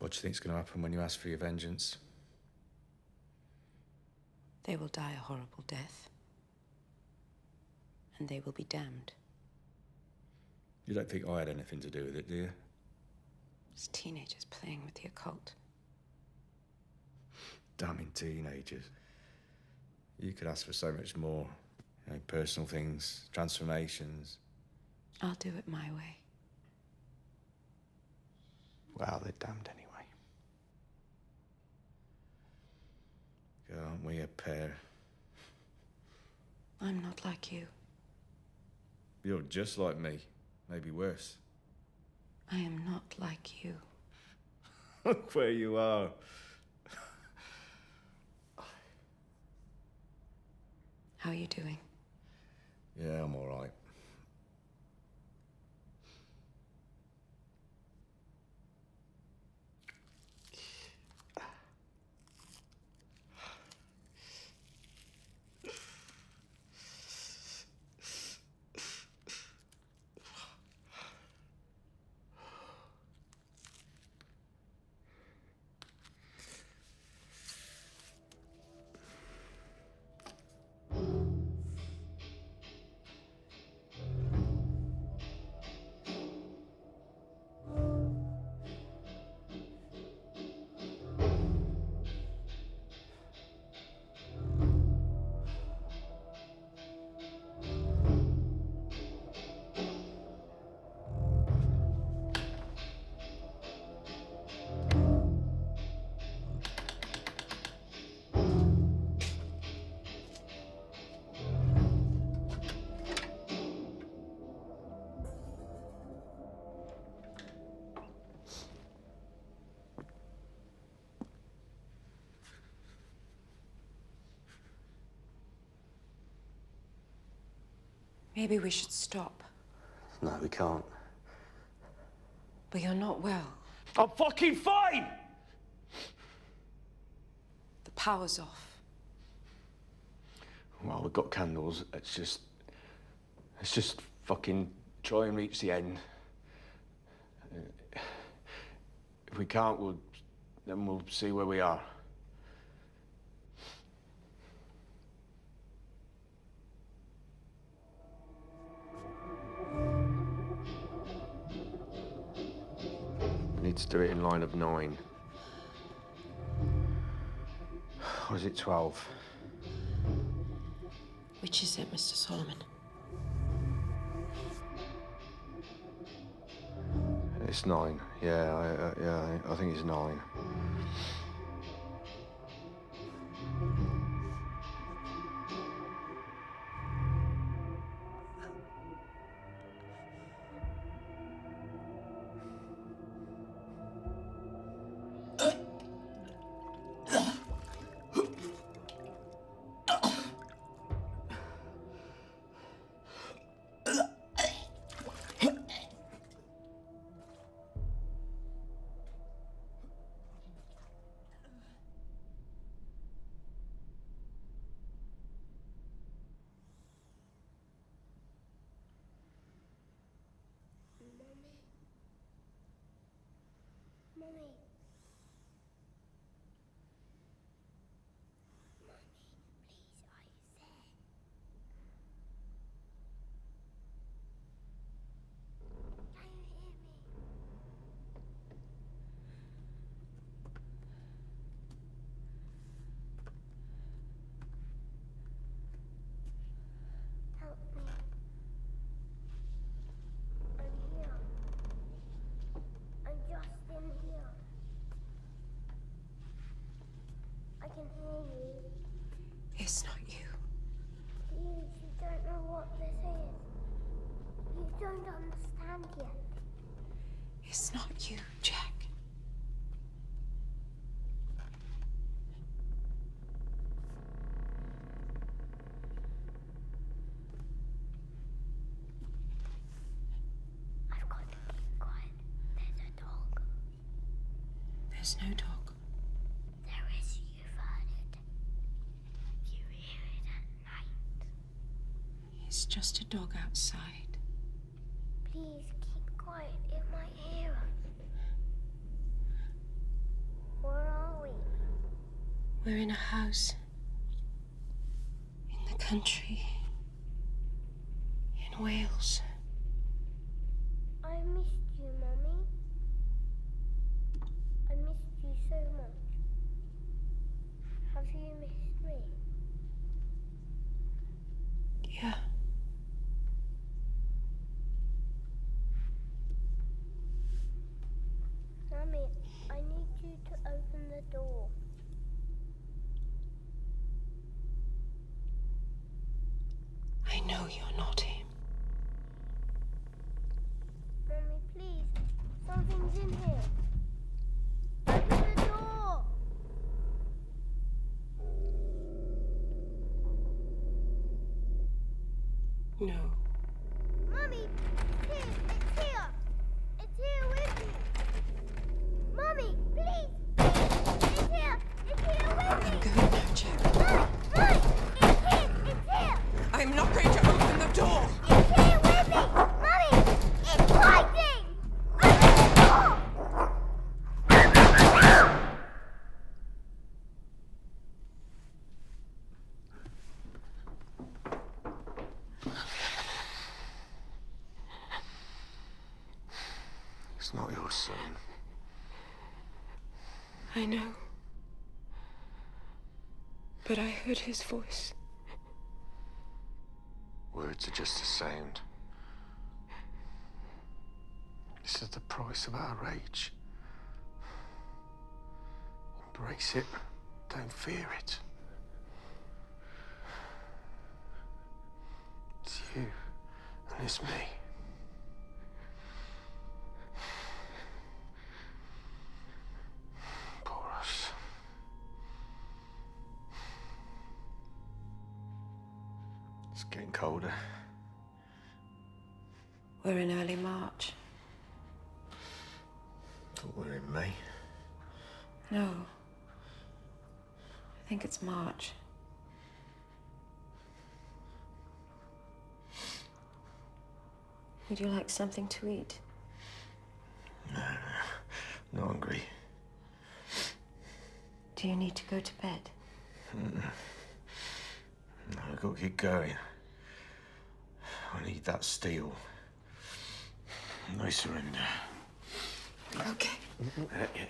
Speaker 3: What do you think's going to happen when you ask for your vengeance?
Speaker 7: They will die a horrible death. And they will be damned.
Speaker 3: You don't think I had anything to do with it, do you?
Speaker 7: As teenagers playing with the occult.
Speaker 3: Damning teenagers. You could ask for so much more. You know, personal things, transformations.
Speaker 7: I'll do it my way.
Speaker 4: Well, they're damned anyway.
Speaker 3: God, aren't we a pair?
Speaker 7: I'm not like you.
Speaker 3: You're just like me. Maybe worse.
Speaker 7: I am not like you.
Speaker 3: Look where you are.
Speaker 7: How are you doing?
Speaker 3: Yeah, I'm all right.
Speaker 7: Maybe we should stop.
Speaker 4: No, we can't.
Speaker 7: But you're not well.
Speaker 5: I'm fucking fine!
Speaker 7: The power's off.
Speaker 4: Well, we've got candles. Let's just fucking try and reach the end. If we can't, then we'll see where we are. We need to do it in line of 9. Or is it 12?
Speaker 7: Which is it, Mr. Solomon?
Speaker 4: It's 9. Yeah, I think it's 9.
Speaker 9: Mummy. Please, are you there? Can you hear me? Help me. I'm here. I'm just in here. I can hear you.
Speaker 7: It's not you.
Speaker 9: Please, you don't know what this is. You don't understand yet.
Speaker 7: It's not you, Jack.
Speaker 9: I've got to keep quiet. There's a dog.
Speaker 7: There's no dog.
Speaker 9: There is. You've heard it. You hear it at night.
Speaker 7: It's just a dog outside.
Speaker 9: Please keep quiet. It might hear us.
Speaker 2: We're in a house. In the country. In Wales.
Speaker 9: I missed you, Mummy. I missed you so much. Have you missed me?
Speaker 2: Yeah.
Speaker 9: Mummy, I need you to open the door.
Speaker 2: I know you're not him.
Speaker 9: Mummy, please. Something's in here. Open the door.
Speaker 2: No.
Speaker 9: Mummy, here, it's here. It's here with me. Mummy, please. It's here. It's here with me.
Speaker 2: I'm going now, Jack.
Speaker 9: Mummy, it's here. It's here.
Speaker 2: I'm not going to open the door.
Speaker 9: It's here with me. Mummy, it's fighting. Open the door.
Speaker 4: It's not your son.
Speaker 2: I know. But I heard his voice.
Speaker 4: Words are just a sound. This is the price of our rage. Embrace it. Don't fear it. It's you and it's me. Poor us. It's getting colder.
Speaker 2: We're in early March.
Speaker 4: Thought we were in May.
Speaker 2: No. I think it's March. Would you like something to eat?
Speaker 4: No, not hungry.
Speaker 2: Do you need to go to bed?
Speaker 4: No, I've got to keep going. I need that steel. No surrender.
Speaker 2: Okay.
Speaker 4: Yeah.
Speaker 2: Okay.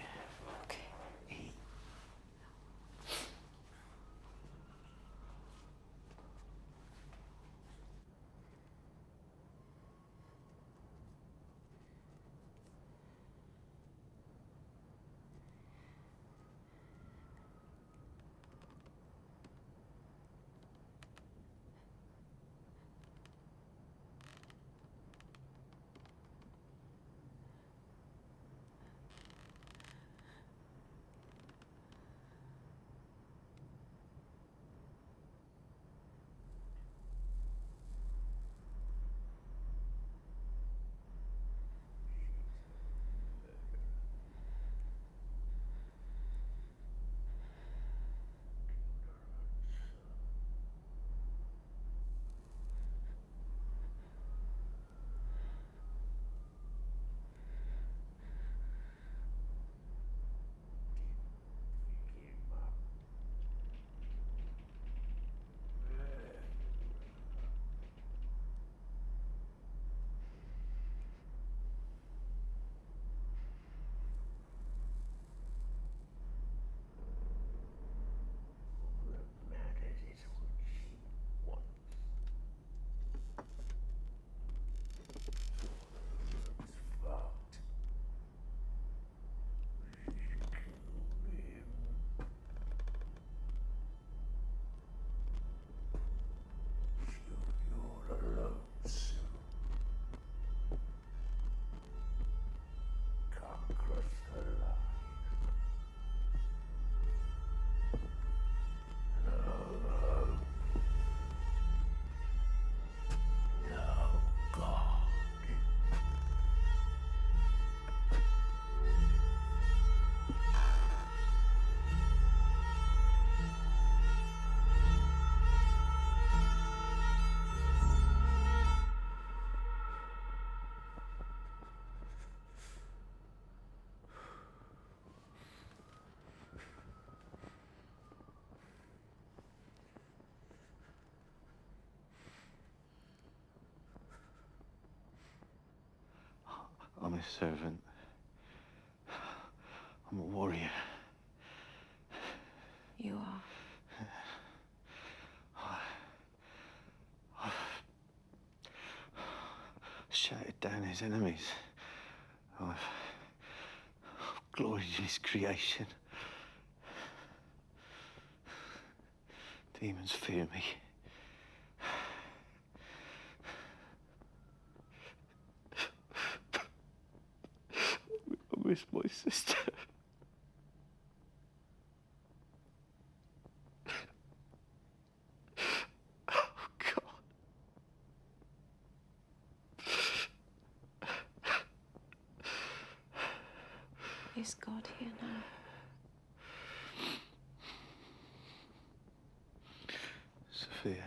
Speaker 3: I'm a servant. I'm a warrior.
Speaker 2: You are.
Speaker 3: Shouted down his enemies. I've gloried in his creation. Demons fear me. I miss my sister. Oh, God.
Speaker 2: Is God here now?
Speaker 3: Sophia.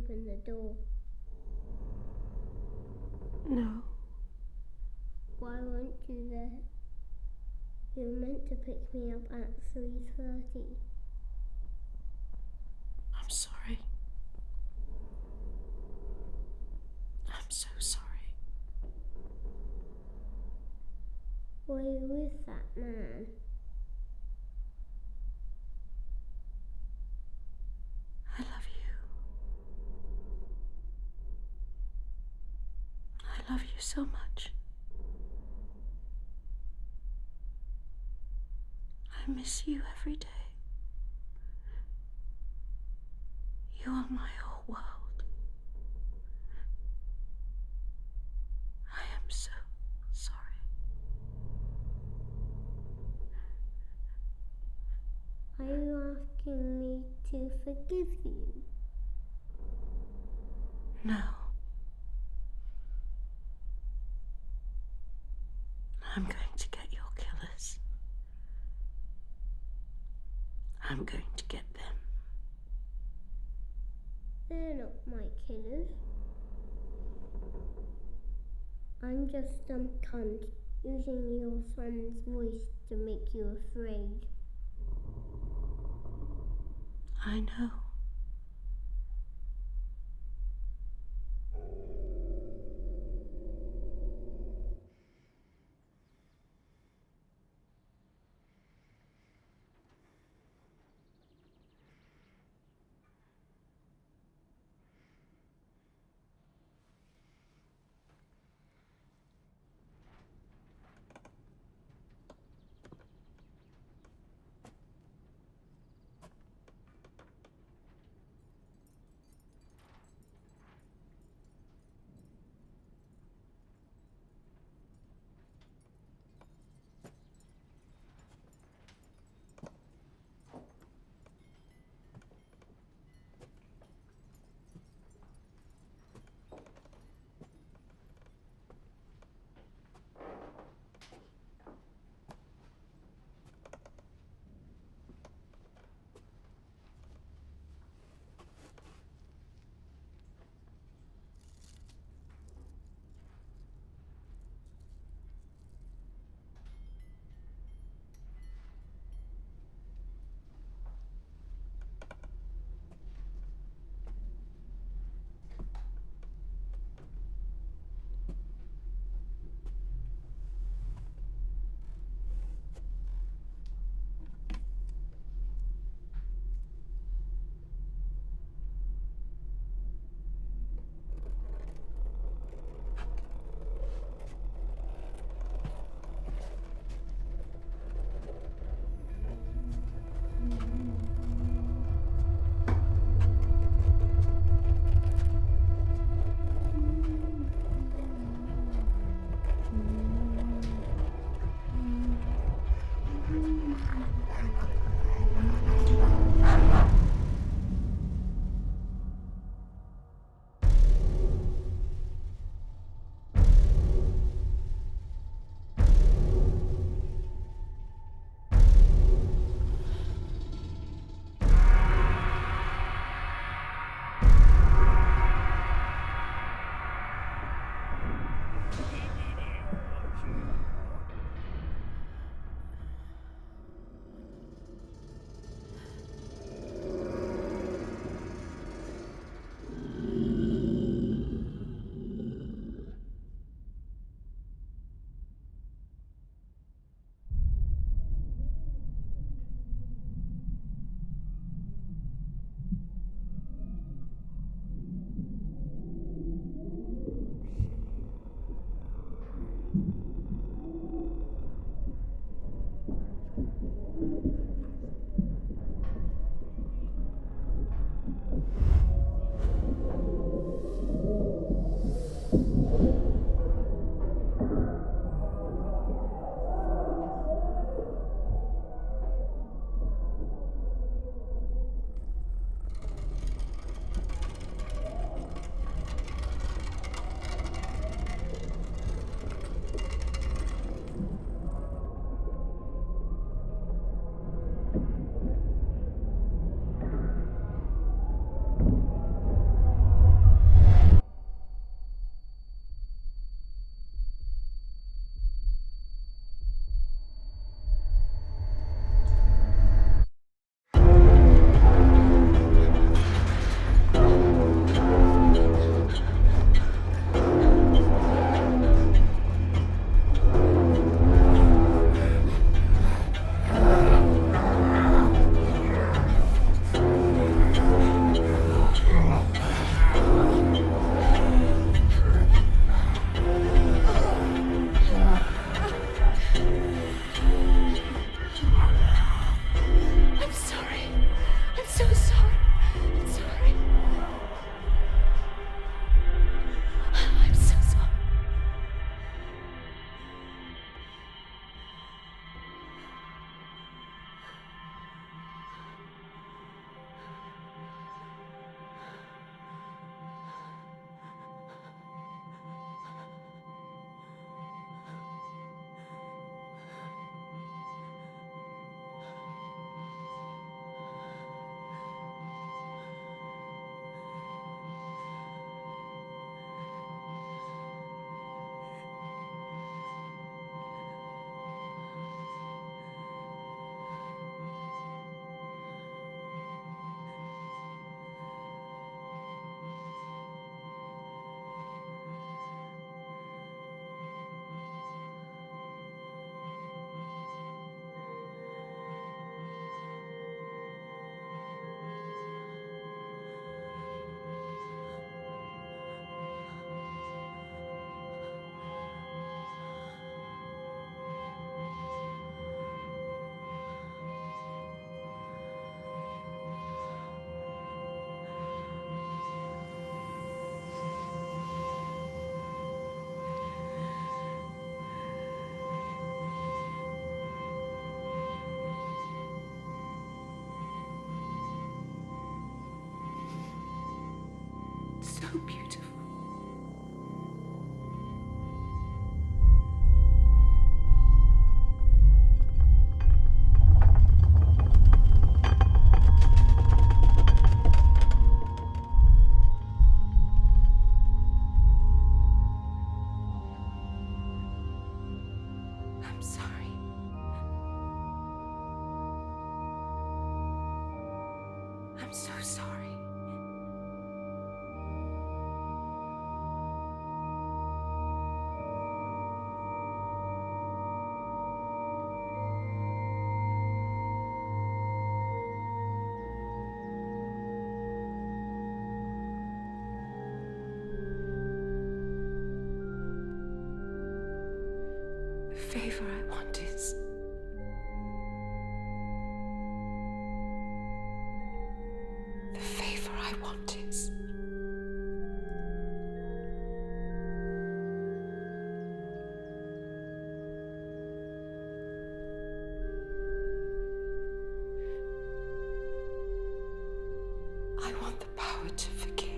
Speaker 9: open the door?
Speaker 2: No.
Speaker 9: Why weren't you there? You were meant to pick me up at 3:30.
Speaker 2: I'm sorry. I'm so sorry.
Speaker 9: Were you with that man?
Speaker 2: I love you. I love you so much. I miss you every day. You are my whole world. I am so sorry.
Speaker 9: Are you asking me to forgive you?
Speaker 2: No. I'm going to get your killers. I'm going to get them.
Speaker 9: They're not my killers. I'm just some cunt using your son's voice to make you afraid.
Speaker 2: I know.
Speaker 7: beautiful. I'm sorry. I'm so sorry. The favor I want is the favor I want is I want the power to forgive.